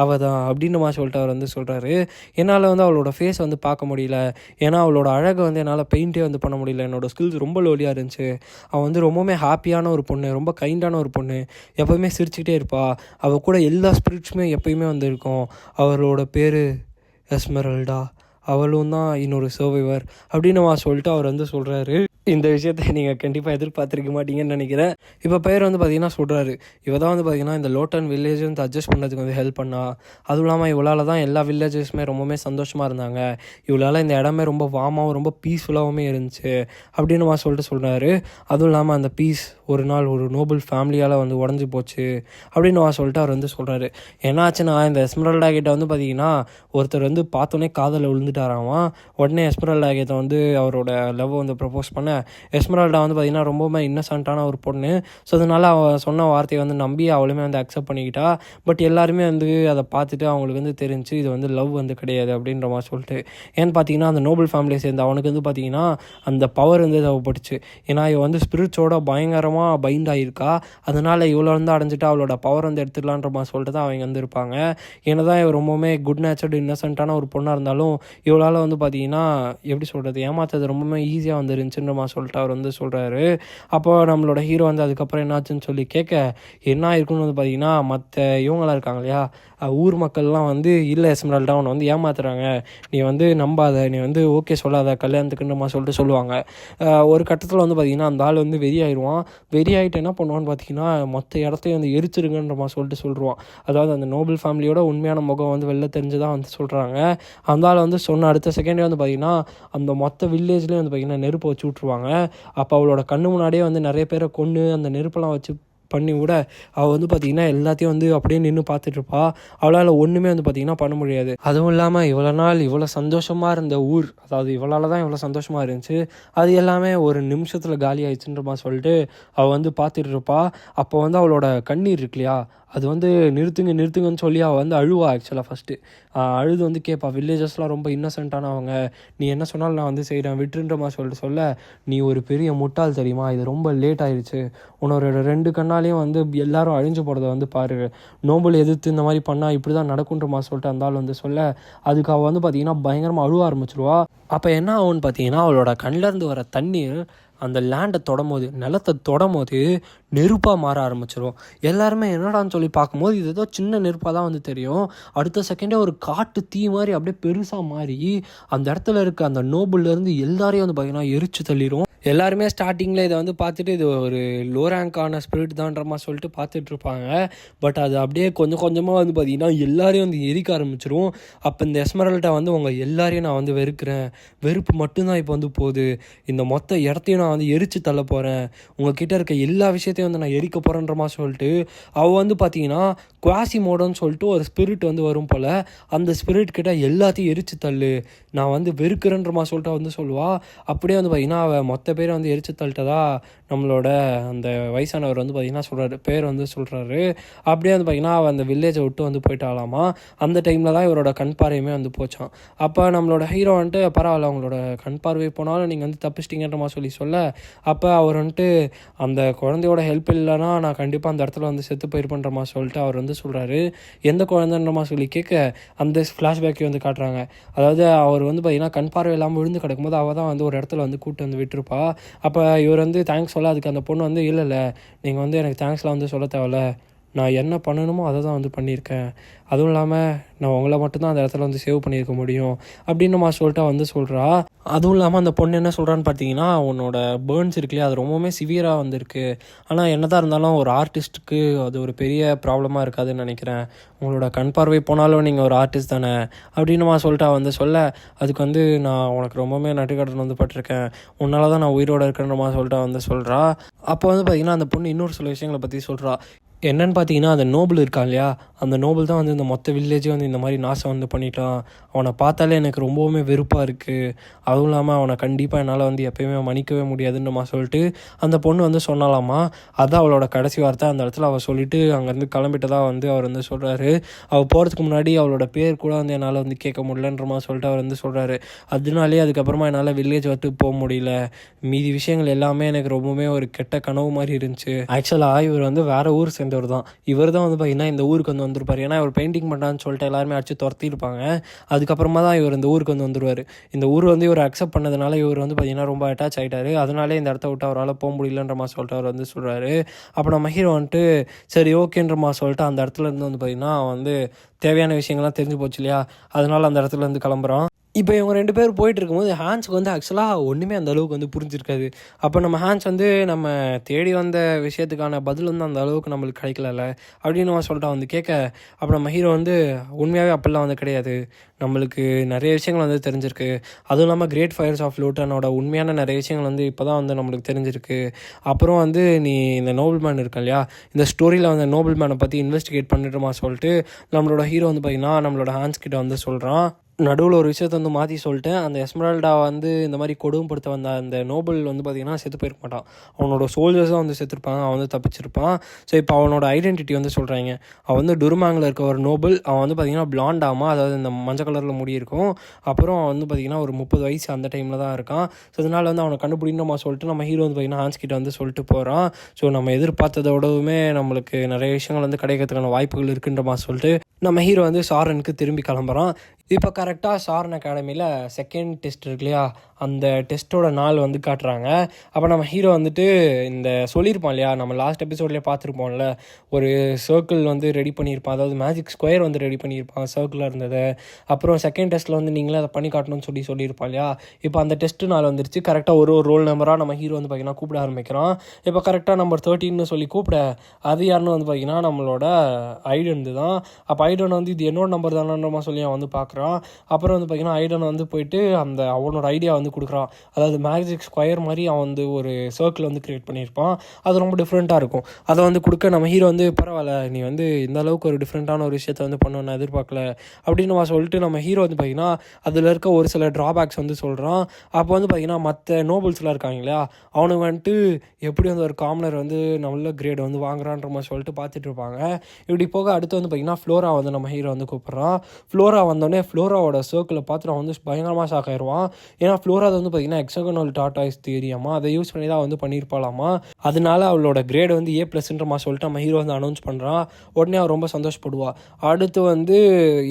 அவள் தான் அப்படின்னு சொல்லிட்டு அவர் வந்து சொல்கிறாரு. என்னால் வந்து அவளோட ஃபேஸ் வந்து பார்க்க முடியல, ஏன்னா அவளோட அழகை வந்து என்னால் பெயிண்டே வந்து பண்ண முடியல. என்னோடய ஸ்கில்ஸ் ரொம்ப லோலியாக இருந்துச்சு. அவள் வந்து ரொம்பவுமே ஹாப்பியான ஒரு பொண்ணு, ரொம்ப கைண்டான ஒரு பொண்ணு, எப்போயுமே சிரிச்சுக்கிட்டே இருப்பாள். அவள் கூட எல்லா ஸ்பிரிட்ஸுமே எப்போயுமே வந்து இருக்கும். அவளோட பேர் எஸ்மெரல்டா, அவளும் தான் இன்னொரு சர்வைவர் அப்படின்னு சொல்லிட்டு அவர் வந்து சொல்கிறாரு. இந்த விஷயத்தை நீங்கள் கண்டிப்பாக எதிர்பார்த்துருக்க மாட்டீங்கன்னு நினைக்கிறேன். இப்போ பேர் வந்து பார்த்திங்கன்னா சொல்கிறாரு, இவ தான் வந்து பார்த்திங்கன்னா இந்த லோட்டன் வில்லேஜ் வந்து அட்ஜஸ்ட் பண்ணுறதுக்கு வந்து ஹெல்ப் பண்ணா. அதுவும் இல்லாமல் இவளால் தான் எல்லா வில்லேஜஸுமே ரொம்பவுமே சந்தோஷமாக இருந்தாங்க. இவளால் இந்த இடமே ரொம்ப வார்மாகவும் ரொம்ப பீஸ்ஃபுல்லாகவுமே இருந்துச்சு அப்படின்னு சொல்லிட்டு சொல்கிறாரு. அதுவும் இல்லாமல் அந்த பீஸ் ஒரு நாள் ஒரு நோபல் ஃபேமிலியால் வந்து உடஞ்சி போச்சு அப்படின்னு சொல்லிட்டு அவர் வந்து சொல்கிறாரு. என்னாச்சுன்னா இந்த எஸ்மெரல்டா கிட்ட வந்து பார்த்திங்கன்னா ஒருத்தர் வந்து பார்த்தோன்னே காதலில் விழுந்துட்டாராமா. உடனே எஸ்மெரல்டா கிட்ட வந்து அவரோட லவ் வந்து ப்ரப்போஸ் பண்ண எஸ்மெரல்டா வந்து பார்த்திங்கன்னா ரொம்பவுமே இன்னசென்ட்டான ஒரு பொண்ணு. ஸோ அதனால் அவள் சொன்ன வார்த்தையை வந்து நம்பி அவளுமே வந்து அக்செப்ட் பண்ணிக்கிட்டா. பட் எல்லாருமே வந்து அதை பார்த்துட்டு அவங்களுக்கு வந்து தெரிஞ்சு இது வந்து லவ் வந்து கிடையாது அப்படின்ற மாதிரி சொல்லிட்டு. ஏன்னு பார்த்தீங்கன்னா அந்த நோபல் ஃபேமிலியை சேர்ந்த அவனுக்கு வந்து பார்த்திங்கன்னா அந்த பவர் வந்து தேவைப்பட்டுச்சு. ஏன்னா இவள் வந்து ஸ்பிரிட்ஸோட பயங்கரமாக பைண்ட் ஆகியிருக்கா. அதனால் இவ்வளோ வந்து அடைஞ்சிட்டு அவளோட பவர் வந்து எடுத்துடலான்ற மாதிரி சொல்லிட்டு தான் அவங்க வந்து இருப்பாங்க. ஏன்னா தான் இவள் ரொம்பவுமே குட் நேச்சர்டு இன்னசென்ட்டான ஒரு பொண்ணாக இருந்தாலும் இவளால் வந்து பார்த்திங்கன்னா எப்படி சொல்கிறது ஏமாத்துறது ரொம்பவுமே ஈஸியாக வந்து இருந்துச்சுன்ற மாதிரி சொல்லிட்டு அவர் வந்து சொல்கிறாரு. அப்போ நம்மளோட ஹீரோ வந்து அதுக்கப்புறம் என்னாச்சுன்னு சொல்லி கேட்க என்ன இருக்குன்னு வந்து பார்த்திங்கன்னா மற்ற இவங்களாம் இருக்காங்க இல்லையா ஊர் மக்கள்லாம் வந்து இல்லை எஸ்மெரல்டா அவனை வந்து ஏமாத்துறாங்க, நீ வந்து நம்பாத, நீ வந்து ஓகே சொல்லாத கல்யாணத்துக்குன்றமா சொல்லிட்டு சொல்லுவாங்க. ஒரு கட்டத்தில் வந்து பார்த்திங்கன்னா அந்த ஆள் வந்து வெறியாயிடுவான். வெறியாயிட்டு என்ன பண்ணுவான்னு பார்த்தீங்கன்னா மொத்த இடத்தையும் வந்து எரிச்சிருங்கன்றமா சொல்லிட்டு சொல்லுவான். அதாவது அந்த நோபல் ஃபேமிலியோட உண்மையான முகம் வந்து வெளில தெரிஞ்சு தான் வந்து சொல்கிறாங்க. அந்த ஆள் வந்து சொன்ன அடுத்த செகண்டே வந்து பார்த்திங்கன்னா அந்த மொத்த வில்லேஜ்லேயும் வந்து பார்த்திங்கன்னா நெருப்பை வச்சு விட்ருவாங்க. அப்போ அவளோட கண்ணு முன்னாடியே வந்து நிறைய பேரை கொன்று அந்த நெருப்பெல்லாம் வச்சு பண்ணி விட அவள் வந்து பார்த்திங்கன்னா எல்லாத்தையும் வந்து அப்படியே நின்று பார்த்துட்ருப்பா. அவளால் ஒன்றுமே வந்து பார்த்திங்கன்னா பண்ண முடியாது. அதுவும் இல்லாமல் இவ்வளோ நாள் இவ்வளோ சந்தோஷமாக இருந்த ஊர், அதாவது இவளால் தான் இவ்வளோ சந்தோஷமாக இருந்துச்சு, அது எல்லாமே ஒரு நிமிஷத்தில் காலி ஆயிடுச்சுன்றமா சொல்லிட்டு அவள் வந்து பார்த்துட்ருப்பா. அப்போ வந்து அவளோட கண்ணீர் இருக்கு இல்லையா அது வந்து நிறுத்துங்கன்னு சொல்லி அவள் வந்து அழுவா. ஆக்சுவலாக ஃபஸ்ட்டு அழுது வந்து கேட்பா, வில்லேஜஸ்லாம் ரொம்ப இன்னசென்ட்டானவங்க, நீ என்ன சொன்னாலும் நான் வந்து செய்கிறேன் விட்டுன்றமா சொல்லிட்டு சொல்ல, நீ ஒரு பெரிய முட்டாள் தெரியுமா, இது ரொம்ப லேட் ஆயிடுச்சு, உன்னோட 2 கண்ணாலையும் வந்து எல்லாரும் அழிஞ்சு போகிறத வந்து பாரு, நோபல் எதிர்த்து இந்த மாதிரி பண்ணால் இப்படி தான் நடக்குன்றமா சொல்லிட்டு அந்த ஆள் வந்து சொல்ல, அதுக்கு அவள் வந்து பார்த்திங்கன்னா பயங்கரமாக அழுவ ஆரம்பிச்சிருவா. அப்போ என்ன ஆகும்னு பார்த்தீங்கன்னா அவளோட கண்ணிலேருந்து வர தண்ணீர் அந்த லேண்டை தொடும்போது நிலத்தை தொடும்போது நெருப்பாக மாற ஆரம்பிச்சிடும். எல்லாருமே என்னடான்னு சொல்லி பார்க்கும்போது இது ஏதோ சின்ன நெருப்பாக தான் வந்து தெரியும். அடுத்த செகண்டே ஒரு காட்டு தீ மாதிரி அப்படியே பெருசாக மாறி அந்த இடத்துல இருக்க அந்த நோபல்லேருந்து எல்லாரையும் வந்து பார்த்திங்கன்னா எரிச்சு தள்ளிடும். எல்லாருமே ஸ்டார்டிங்கில் இதை வந்து பார்த்துட்டு இது ஒரு லோ ரேங்கான ஸ்பிரிட் தான்ற மாதிரி சொல்லிட்டு பார்த்துட்ருப்பாங்க. பட் அது அப்படியே கொஞ்சம் கொஞ்சமாக வந்து பார்த்திங்கன்னா எல்லாரையும் வந்து எரிக்க ஆரம்பிச்சிடும். அப்போ இந்த எஸ்மெரல்டா வந்து உங்கள் எல்லாரையும் நான் வந்து வெறுக்கிறேன், வெறுப்பு மட்டும்தான் இப்போ வந்து போகுது, இந்த மொத்த இடத்தையும் நான் வந்து எரித்து தள்ள போகிறேன், உங்ககிட்ட இருக்க எல்லா விஷயத்தையும் வந்து நான் எரிக்க போகிறேன்ற மாதிரி சொல்லிட்டு அவள் வந்து பார்த்திங்கன்னா குவாசி மோடோன்னு சொல்லிட்டு ஒரு ஸ்பிரிட் வந்து வரும் போல், அந்த ஸ்பிரிட் கிட்ட எல்லாத்தையும் எரிச்சு தள்ளு, நான் வந்து வெறுக்கிறேன்ற மாதிரி சொல்லிட்டு வந்து சொல்லுவாள். அப்படியே வந்து பார்த்திங்கன்னா அவள் மொத்த பேரை வந்து எரிச்சு தள்ளிட்டதா நம்மளோட அந்த வயசானவர் வந்து பார்த்திங்கன்னா சொல்கிறாரு, பேர் வந்து சொல்கிறாரு. அப்படியே வந்து பார்த்திங்கன்னா அவள் அந்த வில்லேஜை விட்டு வந்து போயிட்டாலாமா. அந்த டைமில் தான் இவரோட கண் பார்வையுமே வந்து போச்சான். அப்போ நம்மளோட ஹீரோ வந்துட்டு பரவாயில்ல அவங்களோட கண் பார்வை போனாலும் நீங்கள் வந்து தப்பிச்சிட்டிங்கன்ற மாதிரி சொல்ல, அப்போ அவர் வந்துட்டு அந்த குழந்தையோட ஹெல்ப் இல்லைன்னா நான் கண்டிப்பாக அந்த இடத்துல வந்து செத்து போயிருப்பேன்ற மாதிரி சொல்லிட்டு அவர் வந்து சொல்கிறாரு. எந்த குழந்தைன்ற மாதிரி சொல்லி கேட்க அந்த ஃப்ளாஷ்பேக்கை வந்து காட்டுறாங்க. அதாவது அவர் வந்து பார்த்திங்கன்னா கண் பார்வை இல்லாமல் விழுந்து கிடக்கும்போது அவள் தான் வந்து ஒரு இடத்துல வந்து கூப்பிட்டு வந்து விட்டுருப்பா. அப்போ இவர் வந்து தேங்க்ஸ் சொல்ல, அதுக்கு அந்த பொண்ணு வந்து இல்லை நீங்கள் வந்து எனக்கு தேங்க்ஸ்லாம் வந்து சொல்ல தேவையில்ல, நான் என்ன பண்ணணுமோ அதை தான் வந்து பண்ணியிருக்கேன், அதுவும் இல்லாமல் நான் உங்களை மட்டும்தான் அந்த இடத்துல வந்து சேவ் பண்ணியிருக்க முடியும் அப்படின்னு சொல்லிட்டு வந்து சொல்கிறா. அதுவும் இல்லாமல் அந்த பொண்ணு என்ன சொல்கிறான்னு பார்த்தீங்கன்னா உன்னோட பேர்ன்ஸ் இருக்குல்லையா அது ரொம்பவுமே சிவியராக வந்திருக்கு, ஆனால் என்ன தான் இருந்தாலும் ஒரு ஆர்டிஸ்ட்டுக்கு அது ஒரு பெரிய ப்ராப்ளமாக இருக்காதுன்னு நினைக்கிறேன், உங்களோட கண் பார்வை போனாலும் நீங்கள் ஒரு ஆர்டிஸ்ட் தானே அப்படின்னு சொல்லிட்டு வந்து சொல்ல, அதுக்கு வந்து நான் உனக்கு ரொம்பவுமே நட்டுக்கடன் வந்து பட்டிருக்கேன், உன்னால தான் நான் உயிரோடு இருக்கிறன்ற மாதிரி சொல்லிட்டு வந்து சொல்கிறா. அப்போ வந்து பார்த்திங்கன்னா அந்த பொண்ணு இன்னொரு சில விஷயங்களை பற்றி சொல்கிறா. என்னன்னு பார்த்தீங்கன்னா அந்த நோபல் இருக்கான் இல்லையா, அந்த நோபல் தான் வந்து இந்த மொத்த வில்லேஜே வந்து இந்த மாதிரி நாசம் வந்து பண்ணிட்டான். அவனை பார்த்தாலே எனக்கு ரொம்பவுமே வெறுப்பாக இருக்குது. அதுவும் இல்லாமல் அவனை கண்டிப்பாக என்னால் வந்து எப்போயுமே மன்னிக்கவே முடியாதுன்னு சொல்லிட்டு அந்த பொண்ணு வந்து சொன்னாலாமா. அதுதான் அவளோட கடைசி வார்த்தை. அந்த இடத்துல அவள் சொல்லிவிட்டு அங்கேருந்து கிளம்பிட்டதாக வந்து அவர் வந்து சொல்கிறாரு. அவள் போகிறதுக்கு முன்னாடி அவளோட பேர் கூட வந்து என்னால் வந்து கேட்க முடியலன்றமா சொல்லிட்டு அவர் வந்து சொல்கிறாரு. அதனாலே அதுக்கப்புறமா என்னால் வில்லேஜ் வந்து போக முடியல. மீதி விஷயங்கள் எல்லாமே எனக்கு ரொம்பவுமே ஒரு கெட்ட கனவு மாதிரி இருந்துச்சு. ஆக்சுவலாக இவர் வந்து வேறு ஊர் சேர்ந்தவர் தான். இவர் தான் வந்து பார்த்தீங்கன்னா இந்த ஊருக்கு வந்து வந்திருப்பார். ஏன்னா இவர் பெயிண்டிங் பண்ணுறான்னு சொல்லிட்டு எல்லாருமே அடிச்சு துரத்திருப்பாங்க. அதுக்கப்புறமா தான் இவர் இந்த ஊருக்கு வந்து வந்துடுவார். இந்த ஊர் வந்து இவர் அக்செப்ட் பண்ணதுனால இவர் வந்து பார்த்தீங்கன்னா ரொம்ப அட்டாச் ஆகிட்டார். அதனாலே இந்த இடத்த விட்டு அவரால் போக முடியலன்ற மாதிரி சொல்லிட்டு அவர் வந்து சொல்கிறாரு. அப்போ நம்ம ஹீரோ வந்துட்டு சரி ஓகேன்ற மாதிரி சொல்லிட்டு அந்த இடத்துல இருந்து வந்து பார்த்தீங்கன்னா வந்து தேவையான விஷயங்கள்லாம் தெரிஞ்சு போச்சு இல்லையா, அதனால அந்த இடத்துல இருந்து கிளம்புறான். இப்போ இவங்க 2 பேர் போயிட்டு இருக்கும்போது ஹான்ஸுக்கு வந்து ஆக்சுவலாக ஒன்றுமே அந்த அளவுக்கு வந்து புரிஞ்சிருக்காது. அப்போ நம்ம ஹான்ஸ் வந்து நம்ம தேடி வந்த விஷயத்துக்கான பதில் வந்து அந்த அளவுக்கு நம்மளுக்கு கிடைக்கல அப்படின்னு நம்ம சொல்லிட்டு வந்து கேட்க, அப்போ நம்ம ஹீரோ வந்து உண்மையாகவே அப்படிலாம் வந்து கிடையாது, நம்மளுக்கு நிறைய விஷயங்கள் வந்து தெரிஞ்சிருக்கு. அதுவும் இல்லாமல் கிரேட் ஃபயர்ஸ் ஆஃப் லூட்டனோட உண்மையான நிறைய விஷயங்கள் வந்து இப்போ தான் வந்து நம்மளுக்கு தெரிஞ்சிருக்கு. அப்புறம் வந்து நீ இந்த நோபல் மேன் இருக்க இல்லையா, இந்த ஸ்டோரியில் வந்து நோபல் மேனை பற்றி இன்வெஸ்டிகேட் பண்ணிட்டுமா சொல்லிட்டு நம்மளோட ஹீரோ வந்து பார்த்திங்கன்னா நம்மளோட ஹான்ஸ் கிட்ட வந்து சொல்கிறான். நடுவில் ஒரு விஷயத்த வந்து மாற்றி சொல்லிட்டேன். அந்த எஸ்மரால்டா வந்து இந்த மாதிரி கொடுமைப்படுத்த வந்த அந்த நோபல் வந்து பார்த்திங்கன்னா செத்து போயிருக்க மாட்டான். அவனோட சோல்ஜர்ஸ் தான் வந்து செத்துருப்பாங்க. அவன் வந்து தப்பிச்சிருப்பான். ஸோ இப்போ அவனோட ஐடென்டிட்டி வந்து சொல்கிறாங்க. அவன் வந்து டுர்மாங்கில் இருக்க ஒரு நோபல். அவன் வந்து பார்த்திங்கன்னா பிளாண்டாமா, அதாவது இந்த மஞ்சள் கலரில் முடி இருக்கும். அப்புறம் அவன் வந்து பார்த்திங்கன்னா ஒரு 30 வயசு அந்த டைமில் தான் இருக்கான். ஸோ அதனால் வந்து அவனை கண்டுபிடிக்கணுமா சொல்லிட்டு நம்ம ஹீரோ வந்து பார்த்திங்கன்னா ஹான்ஸ் கிட்ட வந்து சொல்லிட்டு போகிறான். ஸோ நம்ம எதிர்பார்த்ததோடவுமே நம்மளுக்கு நிறைய விஷயங்கள் வந்து கிடைக்கிறதுக்கான வாய்ப்புகள் இருக்குன்ற மாதிரி சொல்லிட்டு நம்ம ஹீரோ வந்து சாரனுக்கு திரும்பி கிளம்புறான். இப்போ கரெக்டாக சாரன் அகாடமியில் செகண்ட் டெஸ்ட் இருக்கு இல்லையா, அந்த டெஸ்ட்டோட நாள் வந்து காட்டுறாங்க. அப்போ நம்ம ஹீரோ வந்துட்டு இந்த சொல்லியிருப்பான் இல்லையா, நம்ம லாஸ்ட் எபிசோட்லேயே பார்த்துருப்போம்ல, ஒரு சர்க்கிள் வந்து ரெடி பண்ணியிருப்பான், அதாவது மேஜிக் ஸ்கொயர் வந்து ரெடி பண்ணியிருப்பான் சர்க்கிளாக இருந்தது. அப்புறம் செகண்ட் டெஸ்ட்டில் வந்து நீங்களே அதை பண்ணி காட்டணும்னு சொல்லியிருப்பான் இல்லையா. இப்போ அந்த டெஸ்ட்டு நாள் வந்துருச்சு. கரெக்டாக ஒரு ரோல் நம்பராக நம்ம ஹீரோ வந்து பார்த்திங்கன்னா கூப்பிட ஆரம்பிக்கிறான். இப்போ கரெக்டாக நம்பர் 13 சொல்லி கூப்பிட, அது யாருன்னு வந்து பார்த்திங்கன்னா நம்மளோட ஐடன் தான். அப்போ ஐடன் வந்து இது என்னோட நம்பர் தானன்றமா சொல்லி அவன் வந்து பார்க்குறான். அப்புறம் வந்து பார்த்திங்கன்னா ஐடன் வந்து போயிட்டு அந்த அவனோட ஐடியா வந்து கொடுக்குறான். அதாவது மேஜிக் ஸ்கொயர் மாதிரி அவன் வந்து ஒரு சர்க்கிள் வந்து க்ரியேட் பண்ணியிருப்பான். அது ரொம்ப டிஃப்ரெண்ட்டாக இருக்கும். அதை வந்து கொடுக்க நம்ம ஹீரோ வந்து பரவாயில்ல, நீ வந்து இந்த அளவுக்கு ஒரு டிஃப்ரெண்ட்டான ஒரு விஷயத்தை வந்து பண்ணணும்னு எதிர்பார்க்கல அப்படின்னு நம்ம சொல்லிட்டு நம்ம ஹீரோ வந்து பார்த்திங்கன்னா அதில் இருக்க ஒரு சில ட்ராபேக்ஸ் வந்து சொல்கிறான். அப்போ வந்து பார்த்திங்கன்னா மற்ற நோபல்ஸ்லாம் இருக்காங்க இல்லையா, அவனுக்கு வந்துட்டு எப்படி வந்து ஒரு காமனர் வந்து நல்ல கிரேட் வந்து வாங்குறான்ற மாதிரி சொல்லிட்டு பார்த்துட்டு இருப்பாங்க. இப்படி போக அடுத்து வந்து பார்த்திங்கன்னா ஃப்ளோரா வந்து நம்ம ஹீரோ வந்து கூப்பிட்றான். ஃப்ளோரா வந்தோடனே ஃப்ளோராவோட சர்க்கிளை பார்த்து அவன் வந்து பயங்கரமாக ஷாக் ஆயிடுவான். ஏன்னா ஃப்ளோரா வந்து பார்த்திங்கன்னா எக்ஸகனல் டாட்டாய்ஸ் தியரியாமா, அதை யூஸ் பண்ணி தான் வந்து பண்ணியிருப்பாளாமா. அதனால அவளோட கிரேட் வந்து A+ன்றமா சொல்லிட்டு நம்ம ஹீரோ வந்து அனௌன்ஸ் பண்ணுறான். உடனே அவள் ரொம்ப சந்தோஷப்படுவா. அடுத்து வந்து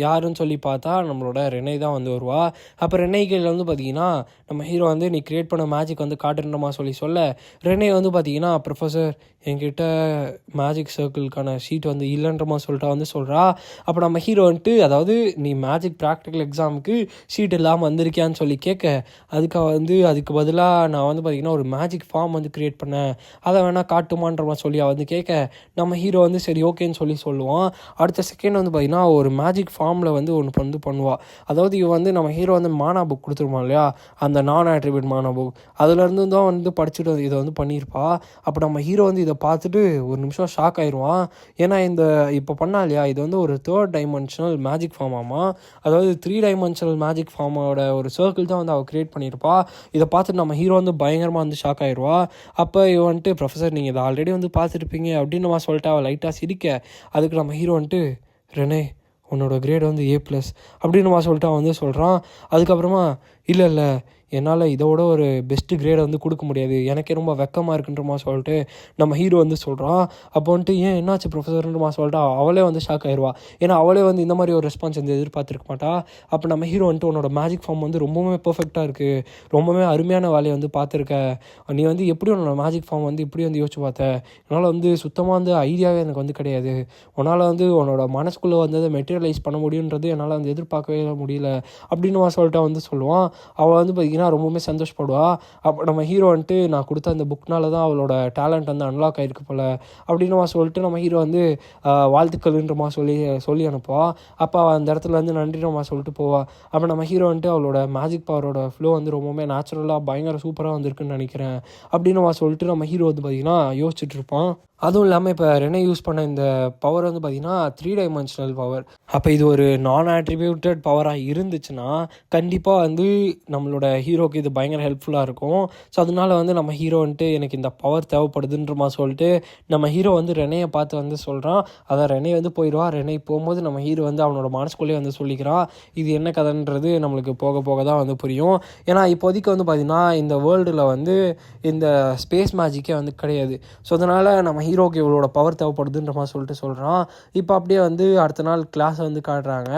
யாருன்னு சொல்லி பார்த்தா நம்மளோட ரெனை தான் வந்து வருவா. அப்போ ரெனை கையில் வந்து பார்த்திங்கன்னா நம்ம ஹீரோ வந்து நீ கிரியேட் பண்ண மேஜிக் வந்து காட்டுன்றமா சொல்ல ரெனை வந்து பார்த்திங்கன்னா ப்ரொஃபஸர் என்கிட்ட மேஜிக் சர்க்கிளுக்கான ஷீட் வந்து இல்லைன்றமா சொல்லிட்டு வந்து சொல்கிறா. அப்போ நம்ம ஹீரோ வந்துட்டு அதாவது நீ மேஜிக் ப்ராக்டிக்கல் எக்ஸாமுக்கு ஷீட் இல்லாமல் வந்திருக்கியான்னு சொல்லி கேட்க, அதுக்கு பதிலாக நான் வந்து பார்த்திங்கன்னா ஒரு மேஜிக் ஃபார்ம் வந்து க்ரியேட் பண்ணேன், அதை வேணால் காட்டுமான்ற சொல்லி வந்து கேட்க நம்ம ஹீரோ வந்து சரி ஓகேன்னு சொல்லுவான். அடுத்த செகண்ட் வந்து பார்த்திங்கன்னா ஒரு மேஜிக் ஃபார்மில் வந்து ஒன்று வந்து பண்ணுவாள். அதாவது இவன் வந்து நம்ம ஹீரோ வந்து மானா புக் கொடுத்துருவான் இல்லையா, அந்த நான் ஆட்ரிபியூட் மானா புக், அதுலேருந்து தான் வந்து படிச்சுட்டு இதை வந்து பண்ணியிருப்பா. அப்போ நம்ம ஹீரோ வந்து இதை பார்த்துட்டு ஒரு நிமிஷம் ஷாக் ஆயிடுவான். ஏன்னா இந்த இப்போ பண்ணா இல்லையா, இது வந்து ஒரு 3rd டைமென்ஷனல் மேஜிக் ஃபார்மாமா, அதாவது 3 டைமென்ஷனல் மேஜிக் ஃபார்மோட ஒரு சர்க்கிள் தான் வந்து அவள் க்ரியேட் பண்ணியிருப்பா. இதை பார்த்துட்டு நம்ம ஹீரோ வந்து பயங்கரமாக வந்து ஷாக் ஆயிடுவா. அப்போ இவன் வந்துட்டு ப்ரொஃபஸர் நீங்கள் இதை ஆல்ரெடி வந்து பார்த்துருப்பீங்க அப்படின்னு நம்ம சொல்லிட்டு அவள் லைட்டாக சிரிக்க, அதுக்கு நம்ம ஹீரோ வந்துட்டு ரெனே உன்னோட கிரேட் வந்து A+ அப்படின்னு நம்ம சொல்லிட்டு அவன் வந்து சொல்கிறான். அதுக்கப்புறமா இல்லை என்னால் இதோட ஒரு பெஸ்ட்டு கிரேடை வந்து கொடுக்க முடியாது, எனக்கே ரொம்ப வெக்கமாக இருக்குன்றமா சொல்லிட்டு நம்ம ஹீரோ வந்து சொல்கிறான். அப்போ வந்துட்டு ஏன் என்னாச்சு ப்ரொஃபஸர்ன்றமா சொல்லிட்டு அவளே வந்து ஷாக் ஆயிடுவா. ஏன்னா அவளே வந்து இந்த மாதிரி ஒரு ரெஸ்பான்ஸ் வந்து எதிர்பார்த்துருக்க மாட்டா. அப்போ நம்ம ஹீரோ வந்துட்டு உன்னோட மேஜிக் ஃபார்ம் வந்து ரொம்பவுமே பர்ஃபெக்டாக இருக்குது, ரொம்பவே அருமையான வேலையை வந்து பார்த்துருக்க, நீ வந்து எப்படி உன்னோட மேஜிக் ஃபார்ம் வந்து இப்படி வந்து யோசிச்சு பார்த்த, என்னால் வந்து சுத்தமாக வந்து ஐடியாவே எனக்கு வந்து கிடையாது, உன்னால் வந்து உன்னோட மனசுக்குள்ளே வந்து அதை மெட்டீரியலைஸ் பண்ண முடியுன்றது என்னால் வந்து எதிர்பார்க்கவே முடியல அப்படின்னு சொல்லிட்டு வந்து சொல்லுவான். அவள் வந்து பார்த்திங்கன்னா ரொம்பவுமே சந்தோஷப்படுவா. அப்போ நம்ம ஹீரோ வந்துட்டு நான் கொடுத்த அந்த புக்னால தான் அவளோட டேலண்ட் வந்து அன்லாக் ஆகிருக்கு போல் அப்படின்னுமா சொல்லிட்டு நம்ம ஹீரோ வந்து வாழ்த்துக்கள்ன்றமா சொல்லி அனுப்புவா. அப்போ அவள் அந்த இடத்துல வந்து நன்றினமா சொல்லிட்டு போவா. அப்போ நம்ம ஹீரோ வந்துட்டு அவளோட மேஜிக் பவரோட ஃப்ளோ வந்து ரொம்பவுமே நேச்சுரலாக பயங்கர சூப்பராக வந்திருக்குன்னு நினைக்கிறேன் அப்படின்னுமா சொல்லிட்டு நம்ம ஹீரோ வந்து பார்த்திங்கன்னா யோசிச்சுட்டு இருப்பான். அதுவும் இல்லாமல் இப்போ ரெனே யூஸ் பண்ண இந்த பவர் வந்து பார்த்திங்கன்னா 3 டைமென்ஷனல் பவர். அப்போ இது ஒரு நான் ஆட்ரிபியூட்டட் பவராக இருந்துச்சுன்னா கண்டிப்பாக வந்து நம்மளோட ஹீரோக்கு இது பயங்கர ஹெல்ப்ஃபுல்லாக இருக்கும். ஸோ அதனால வந்து நம்ம ஹீரோ வந்துட்டு எனக்கு இந்த பவர் தேவைப்படுதுன்றமா சொல்லிட்டு நம்ம ஹீரோ வந்து ரெனையை பார்த்து வந்து சொல்கிறான். அதான் ரெனே வந்து போயிடுவா. ரெனே போகும்போது நம்ம ஹீரோ வந்து அவனோட மனசுக்குள்ளேயே வந்து சொல்லிக்கிறான். இது என்ன கதைன்றது நம்மளுக்கு போக போக தான் வந்து புரியும். ஏன்னா இப்போதைக்கு வந்து பார்த்திங்கன்னா இந்த வேர்ல்டில் வந்து இந்த ஸ்பேஸ் மேஜிக்கே வந்து கிடையாது. ஸோ அதனால் நம்ம ஹீரோக்கு இவளோட பவர் தேவைப்படுதுன்ற மாதிரி சொல்கிறான். இப்போ அப்படியே வந்து அடுத்த நாள் கிளாஸ் வந்து காட்டுறாங்க.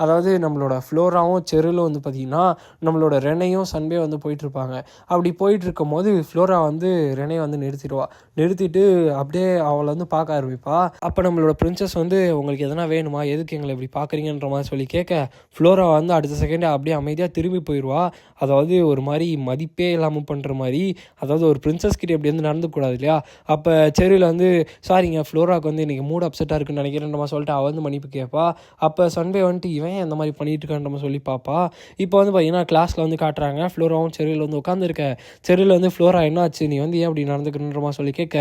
அதாவது நம்மளோட ஃப்ளோராவும் செரிலும் வந்து பார்த்திங்கன்னா நம்மளோட ரெனையும் சன்பே வந்து போயிட்டுருப்பாங்க. அப்படி போயிட்டுருக்கும் போது ஃப்ளோரா வந்து ரெனையை வந்து நிறுத்திட்டு அப்படியே அவளை வந்து பார்க்க ஆரம்பிப்பா. அப்போ நம்மளோட பிரின்சஸ் வந்து உங்களுக்கு எதனா வேணுமா, எதுக்கு எங்களை இப்படி பார்க்குறீங்கன்ற மாதிரி சொல்லி கேட்க ஃப்ளோரா வந்து அடுத்த செகண்டே அப்படியே அமைதியாக திரும்பி போயிடுவா. அதாவது ஒரு மாதிரி மதிப்பே இல்லாமல் பண்ணுற மாதிரி. அதாவது ஒரு பிரின்சஸ் கிட்டே எப்படி வந்து நடந்துக்கூடாது இல்லையா. அப்போ செரியில் வந்து சாரிங்க ஃப்ளோராவுக்கு வந்து இன்றைக்கி மூட் அப்செட்டாக இருக்குன்னு நினைக்கிறேன்ற மாதிரி சொல்லிட்டு அவள் வந்து மன்னிப்பு கேட்பா. அப்போ சன்பே வந்துட்டு இவன் அந்த மாதிரி பண்ணிட்டு இருக்கான்ற மாதிரி சொல்லி பார்ப்பா. இப்போ வந்து பார்த்தீங்கன்னா கிளாஸில் வந்து காட்டுறாங்க. ஃப்ளோராவும் செரியில் வந்து உட்காந்துருக்க. செரியில் வந்து ஃப்ளோரா என்னாச்சு, நீ வந்து ஏன் அப்படி நடந்துக்கணுன்ற மாதிரி சொல்லி கேட்க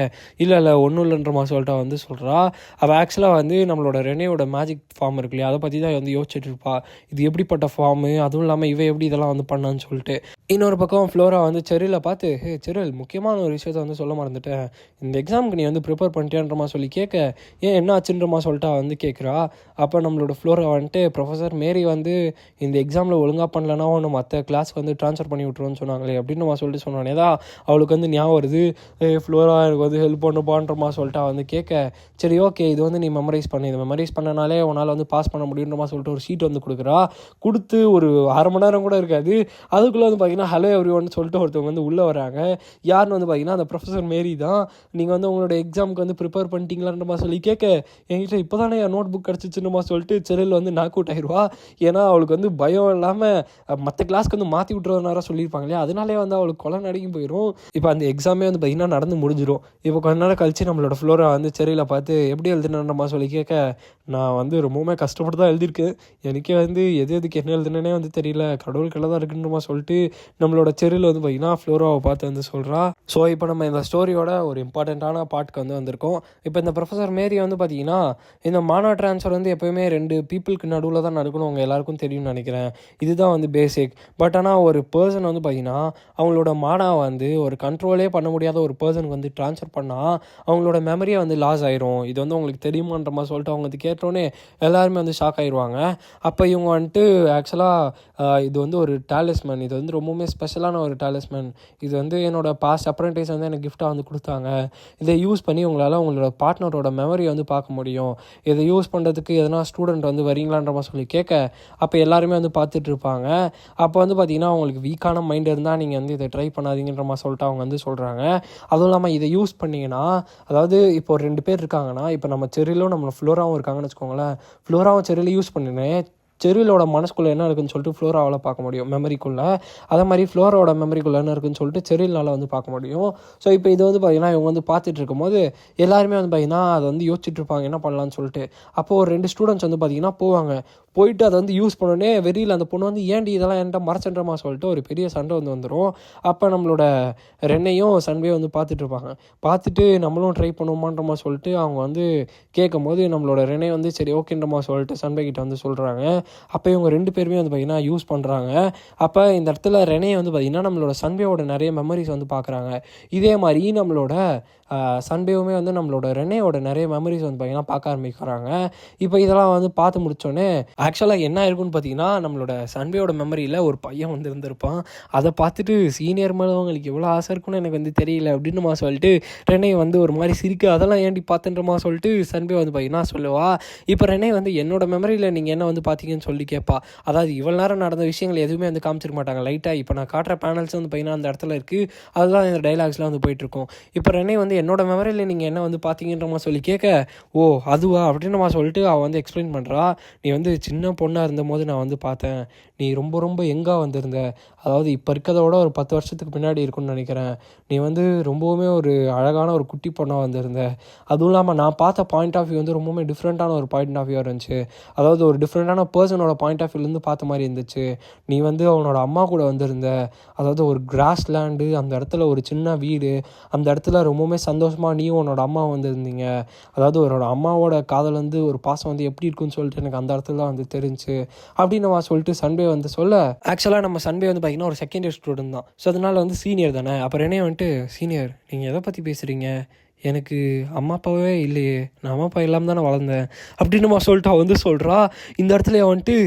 இல்லை ஒன்றும் இல்லைன்ற மாதிரி சொல்லிட்டு வந்து சொல்கிறா. அவள் ஆக்சுவலாக வந்து நம்மளோட ரெனேயோட மேஜிக் ஃபார்ம் இருக்கு இல்லையா, அதை பற்றி தான் வந்து யோசிச்சுட்டு இருப்பா. இது எப்படிப்பட்ட ஃபார்மு, அதுவும் இல்லாமல் இவன் எப்படி இதெல்லாம் வந்து பண்ணான்னு சொல்லிட்டு. இன்னொரு பக்கம் ஃப்ளோரா வந்து செரியில் பார்த்து செரில் முக்கியமான ஒரு விஷயத்த வந்து சொல்ல மறந்துட்டேன், இந்த எக்ஸாமுக்கு நீ வந்து ப்ரிப்பேர் பண்ணிட்டேன்றமா சொல்லி கேட்க ஏன் என்ன ஆச்சுன்றமா சொல்லிட்டா வந்து கேட்குறா. அப்போ நம்மளோட ஃப்ளோரா வந்துட்டு ப்ரொஃபஸர் மேரி வந்து இந்த எக்ஸாமில் ஒழுங்காக பண்ணலன்னா ஒன்று மற்ற கிளாஸ்க்கு வந்து ட்ரான்ஸ்ஃபர் பண்ணி விட்ருவோன்னு சொன்னாங்களே அப்படின்னு சொல்லிட்டு சொன்னானே தான் அவளுக்கு வந்து ஞாபகம் வருது. ஃப்ளோரா எனக்கு வந்து ஹெல்ப் பண்ணுப்பான்றமா சொல்லிட்டா வந்து கேட்க சரி ஓகே இது வந்து நீ மெமரைஸ் பண்ணி இதை மெமரைஸ் பண்ணனாலே உன்னால் வந்து பாஸ் பண்ண முடியுன்றமா சொல்லிட்டு ஒரு ஷீட் வந்து கொடுத்து ஒரு 1/2 மணி நேரம் கூட இருக்காது. அதுக்குள்ளே வந்து பார்த்தீங்கன்னா ஹலோ எவ்ரி ஒன் சொல்லிட்டு ஒருத்தவங்க வந்து உள்ளே வராங்க. யாருன்னு வந்து பார்த்தீங்கன்னா அந்த ப்ரொஃபஸர் மேரி தான். நீங்கள் வந்து உங்களோட எக்ஸாமுக்கு வந்து ப்ரிப்பேர் பண்ணிட்டீங்களான்றமா சொல்லி கேட்க என்கிட்ட இப்போ தானே என் நோட் புக் கிடச்சிச்சுன்னுமா சொல்லிட்டு செரில் வந்து நாக் அவுட் ஆயிடுவா. ஏன்னா அவளுக்கு வந்து பயம் இல்லாமல் மற்ற கிளாஸ்க்கு வந்து மாற்றி விட்டுறதுனால சொல்லியிருப்பாங்க இல்லையா, அதனாலே வந்து அவளுக்கு கொலை நடுங்கி போயிடும். இப்போ அந்த எக்ஸாமே வந்து பார்த்திங்கன்னா நடந்து முடிஞ்சிடும். இப்போ கொஞ்ச நேரம் கழிச்சு நம்மளோட ஃப்ளோரா வந்து செரியில் பார்த்து எப்படி எழுதுனன்றமா சொல்லி கேட்க நான் வந்து ரொம்பவுமே கஷ்டப்பட்டு தான் எழுதியிருக்கேன், எனக்கே வந்து எதுக்கு என்ன எழுதுனே வந்து தெரியல, கடவுளுக்கெல்லாம் தான் இருக்குன்றமா சொல்லிட்டு நம்மளோட செரியில் வந்து பார்த்திங்கன்னா ஃப்ளோராவை பார்த்து வந்து சொல்கிறா. ஸோ இப்போ நம்ம இந்த ஸ்டோரியோட ஒரு இம்பார்ட்டண்ட்டான பார்ட்க்கு வந்து வந்திருக்கோம். இப்போ இந்த ப்ரொஃபஸர் மேரி வந்து பார்த்திங்கன்னா இந்த மானா ட்ரான்ஸ்ஃபர் வந்து எப்போயுமே 2 பீப்புளுக்கு நடுவில் தான் நடக்கணும், அவங்க எல்லாருக்கும் தெரியும்னு நினைக்கிறேன். இதுதான் வந்து பேசிக். பட் ஆனால் ஒரு பர்சன் வந்து பார்த்திங்கன்னா அவங்களோட மானா வந்து ஒரு கண்ட்ரோலே பண்ண முடியாத ஒரு பர்சனுக்கு வந்து ட்ரான்ஸ்ஃபர் பண்ணால் அவங்களோட மெமரியை வந்து லாஸ் ஆயிரும். இது வந்து உங்களுக்கு தெரியுமான்ற மாதிரி சொல்லிட்டு அவங்க வந்து கேட்டோன்னே எல்லாருமே வந்து ஷாக் ஆயிடுவாங்க. அப்போ இவங்க வந்துட்டு ஆக்சுவலாக இது வந்து ஒரு டாலிஸ்மேன், இது வந்து ரொம்பவுமே ஸ்பெஷலான ஒரு டாலிஸ்மேன், இது வந்து என்னோட பாஸ்ட் அப்ரெண்டிஸ் வந்து எனக்கு கிஃப்டாக வந்து கொடுத்தாங்க, இதை யூஸ் பண்ணி உங்களால் உங்களோட பார்ட்னரோட மெமரியை வந்து பார்க்க முடியும், இதை யூஸ் பண்ணுறதுக்கு எதனா ஸ்டூடெண்ட் வந்து வரீங்களான்ற மாதிரி சொல்லி கேட்க அப்போ எல்லாருமே வந்து பார்த்துட்டு இருப்பாங்க. அப்போ வந்து பார்த்திங்கன்னா அவங்களுக்கு வீக்கான மைண்ட் இருந்தால் நீங்கள் வந்து இதை ட்ரை பண்ணாதீங்கன்ற மாதிரி சொல்லிட்டு அவங்க வந்து சொல்கிறாங்க. அதுவும் இல்லாமல் இதை யூஸ் பண்ணிங்கன்னா அதாவது இப்போ 2 பேர் இருக்காங்கன்னா இப்போ நம்ம செரிலும் நம்ம ஃப்ளோராவும் இருக்காங்கன்னு வச்சுக்கோங்களேன், ஃப்ளோராவும் செரிலும் யூஸ் பண்ணினேன் செரிலோட மனசுக்குள்ளே என்ன இருக்குன்னு சொல்லிட்டு ஃப்ளோராவால் பார்க்க முடியும் மெமரிக்குள்ளே, அதே மாதிரி ஃப்ளோராவோட மெமரிக்குள்ளே என்ன இருக்குன்னு சொல்லிட்டு செரில்னால் வந்து பார்க்க முடியும். ஸோ இப்போ இது வந்து பார்த்திங்கன்னா இவங்க வந்து பார்த்துட்டு இருக்கும்போது எல்லாருமே வந்து பார்த்திங்கன்னா அதை வந்து யோசிச்சுட்டு இருப்பாங்க என்ன பண்ணலான்னு சொல்லிட்டு. அப்போது ஒரு 2 ஸ்டூடெண்ட்ஸ் வந்து பார்த்திங்கன்னா போயிட்டு அதை வந்து யூஸ் பண்ணோடனே வெறியில் அந்த பொண்ணு வந்து ஏன்டி இதெல்லாம் என்கிட்ட மறைச்சன்றமா சொல்லிட்டு ஒரு பெரிய சண்டை வந்துடும். அப்போ நம்மளோட ரென்னையும் சன்பே வந்து பார்த்துட்ருப்பாங்க. பார்த்துட்டு நம்மளும் ட்ரை பண்ணுவோமான்றமா சொல்லிட்டு அவங்க வந்து கேட்கும் போது நம்மளோட ரெனை வந்து சரி ஓகேன்றமா சொல்லிட்டு சன்பே கிட்ட வந்து சொல்கிறாங்க. அப்போ இவங்க 2 பேருமே வந்து பார்த்திங்கன்னா யூஸ் பண்ணுறாங்க. அப்போ இந்த இடத்துல ரெனையை வந்து பார்த்திங்கன்னா நம்மளோட சன்பேவோட நிறைய மெமரிஸ் வந்து பார்க்குறாங்க. இதே மாதிரி நம்மளோட சன்பேவுமே வந்து நம்மளோட ரெனையோட நிறைய மெமரிஸ் வந்து பார்த்திங்கன்னா பார்க்க ஆரம்பிக்கிறாங்க. இப்போ இதெல்லாம் வந்து பார்த்து முடித்தோடனே ஆக்சுவலாக என்ன இருக்குன்னு பார்த்தீங்கன்னா நம்மளோட சன்பேயோட மெமரியில் ஒரு பையன் வந்து இருந்திருப்பான். அதை பார்த்துட்டு சீனியர் மேலே அவங்களுக்கு எவ்வளோ ஆசை இருக்குன்னு எனக்கு வந்து தெரியல அப்படின்னு சொல்லிட்டு ரெனை வந்து ஒரு மாதிரி சிரிக்க அதெல்லாம் ஏன்டி பார்த்துன்றமா சொல்லிட்டு சன்பே வந்து பார்த்திங்கன்னா சொல்லுவா. இப்போ ரெனை வந்து என்னோட மெமரியில் நீங்கள் என்ன வந்து பார்த்தீங்கன்னு சொல்லி கேட்பா. அதாவது இவ்வளோ நேரம் நடந்த விஷயங்கள் எதுவுமே வந்து காமிச்சிருக்க மாட்டாங்க. லைட்டாக இப்போ நான் காட்டுற பேனல்ஸ் வந்து பார்த்திங்கன்னா அந்த இடத்துல இருக்குது, அதெல்லாம் இந்த டைலாக்ஸ்லாம் வந்து போயிட்டுருக்கோம். இப்போ ரெனை வந்து என்னோட மெமரியில் நீங்கள் என்ன வந்து பார்த்தீங்கன்றமா சொல்லி கேட்க ஓ அதுவா அப்படின்றமா சொல்லிட்டு அவள் வந்து எக்ஸ்பிளைன் பண்ணுறா. நீ வந்து சின்ன சின்ன பொண்ணாக இருந்தபோது நான் வந்து பார்த்தேன், நீ ரொம்ப ரொம்ப யங்காக வந்திருந்த, அதாவது இப்போ இருக்கிறத விட ஒரு 10 வருஷத்துக்கு பின்னாடி இருக்குன்னு நினைக்கிறேன். நீ வந்து ரொம்பவுமே ஒரு அழகான ஒரு குட்டி பொண்ணாக வந்திருந்த. அதுவும் இல்லாமல் நான் பார்த்த பாயிண்ட் ஆஃப் வியூ வந்து ரொம்பவுமே டிஃப்ரெண்ட்டான ஒரு பாயிண்ட் ஆஃப் வியூ இருந்துச்சு. அதாவது ஒரு டிஃப்ரெண்ட்டான பர்சனோட பாயிண்ட் ஆஃப் வியூலேருந்து பார்த்த மாதிரி இருந்துச்சு. நீ வந்து அவனோட அம்மா கூட வந்திருந்த, அதாவது ஒரு கிராஸ் லேண்டு, அந்த இடத்துல ஒரு சின்ன வீடு, அந்த இடத்துல ரொம்பவுமே சந்தோஷமாக நீயும் உன்னோட அம்மா வந்திருந்தீங்க. அதாவது அவரோட அம்மாவோட காதல் வந்து ஒரு பாசம் வந்து எப்படி இருக்குன்னு சொல்லிட்டு எனக்கு அந்த இடத்துல தான் வந்து தெரிஞ்சு அப்படின்னு நம்ம சொல்லிட்டு சன்பே வந்து சொல்ல, ஆக்சுவலாக நம்ம சன்பே வந்து பார்த்திங்கன்னா ஒரு செகண்ட் இயர் ஸ்டூடெண்ட் தான். ஸோ அதனால் வந்து சீனியர் தானே. அப்புறம் என்ன வந்துட்டு, சீனியர் நீங்கள் எதை பற்றி பேசுகிறீங்க, எனக்கு அம்மா அப்பாவே இல்லையே, நான் அம்மா அப்பா இல்லாமல் தானே வளர்ந்தேன் அப்படின்னு நம்ம சொல்லிட்டு அவள் வந்து சொல்கிறா. இந்த இடத்துல வந்துட்டு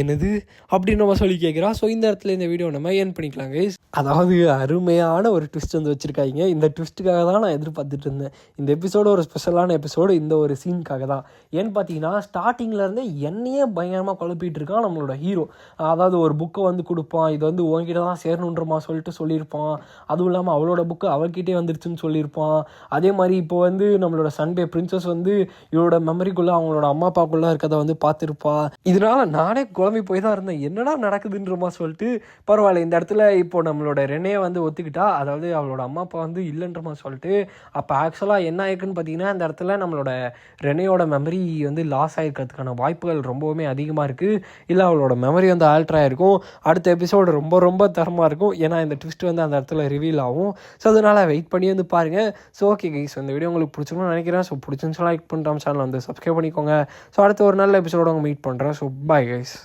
என்னது அப்படின்னு நம்ம சொல்லி கேட்குறா. ஸோ இந்த இடத்துல இந்த வீடியோ நம்ம ஏன் பண்ணிக்கலாம் கைஸ். அதாவது அருமையான ஒரு ட்விஸ்ட் வந்து வச்சுருக்காங்க. இந்த ட்விஸ்ட்டுக்காக தான் நான் எதிர்பார்த்துட்டு இருந்தேன். இந்த எபிசோடு ஒரு ஸ்பெஷலான எபிசோடு, இந்த ஒரு சீனுக்காக தான். ஏன்னு பார்த்தீங்கன்னா ஸ்டார்டிங்லேருந்தே என்னையே பயங்கரமாக குழப்பிட்டு இருக்கான் நம்மளோட ஹீரோ. அதாவது ஒரு புக்கை வந்து கொடுப்பான், இது வந்து உங்ககிட்ட தான் சேரணுன்றமா சொல்லிட்டு சொல்லியிருப்பான். அதுவும் இல்லாமல் அவளோட புக்கு அவள்கிட்டே வந்துருச்சுன்னு சொல்லியிருப்பான். அதே மாதிரி இப்போ வந்து நம்மளோட சன்பே பிரின்சஸ் வந்து இவளோட மெமரிக்குள்ளே அவங்களோட அம்மா அப்பாக்குள்ளே இருக்கிறத வந்து பார்த்துருப்பா. இதனால் நானே குழம்பி போய் தான் இருந்தேன், என்னடா நடக்குதுன்றமா சொல்லிட்டு. பரவாயில்ல, இந்த இடத்துல இப்போ நம்மளோட ரெனே வந்து ஒத்துக்கிட்டா, அதாவது அவளோட அம்மா அப்பா வந்து இல்லைன்றமா சொல்லிட்டு. அப்போ ஆக்சுவலாக என்ன ஆயிருக்குன்னு பார்த்தீங்கன்னா, இந்த இடத்துல நம்மளோட ரெனேயோட மெமரி வந்து லாஸ் ஆகிருக்கிறதுக்கான வாய்ப்புகள் ரொம்பவுமே அதிகமாக இருக்குது. இல்லை அவளோட மெமரி வந்து ஆல்ட்ரு ஆகிருக்கும். அடுத்த எபிசோடு ரொம்ப ரொம்ப தரமாக இருக்கும், ஏன்னா இந்த ட்விஸ்ட் வந்து அந்த இடத்துல ரிவீல் ஆகும். ஸோ அதனால் வெயிட் பண்ணி வந்து பாருங்கள். ஸோ ஓகே கைஸ், இந்த வீடியோ உங்களுக்கு பிடிச்சிருக்கும்னு நினைக்கிறேன். ஸோ பிடிச்சிருந்துச்சுன்னா லைக் பண்ணிட்டு சேனல் வந்து சப்ஸ்கிரைப் பண்ணிக்கோங்க. ஸோ அடுத்த ஒரு நல்ல எபிசோட மீட் பண்ணுறேன். So bye guys.